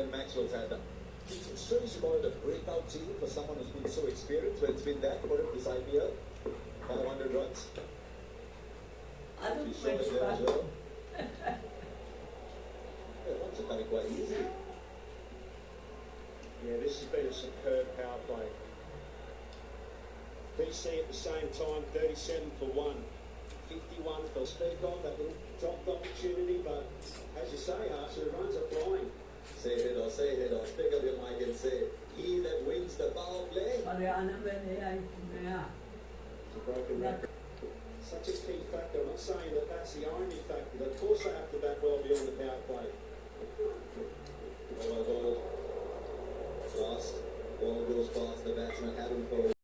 Glenn Maxwell's had that. It shows you about a breakout team for someone who's been so experienced, but it's been that for him this IPL. 500 runs. I don't He's think showing there as so. well. Yeah, runs are coming quite easy. Yeah, this has been a superb power play. BC at the same time, 37 for 1. 51 for speed on, that little dropped opportunity, but as you say, Archer, the runs are flying. Say it or pick up your mic and say, he that wins the power play. It's a broken record. Such a key factor. I'm not saying that that's the only factor, but of course they have to bat well beyond the power play. Ball goes past the batsman, Adam Cole.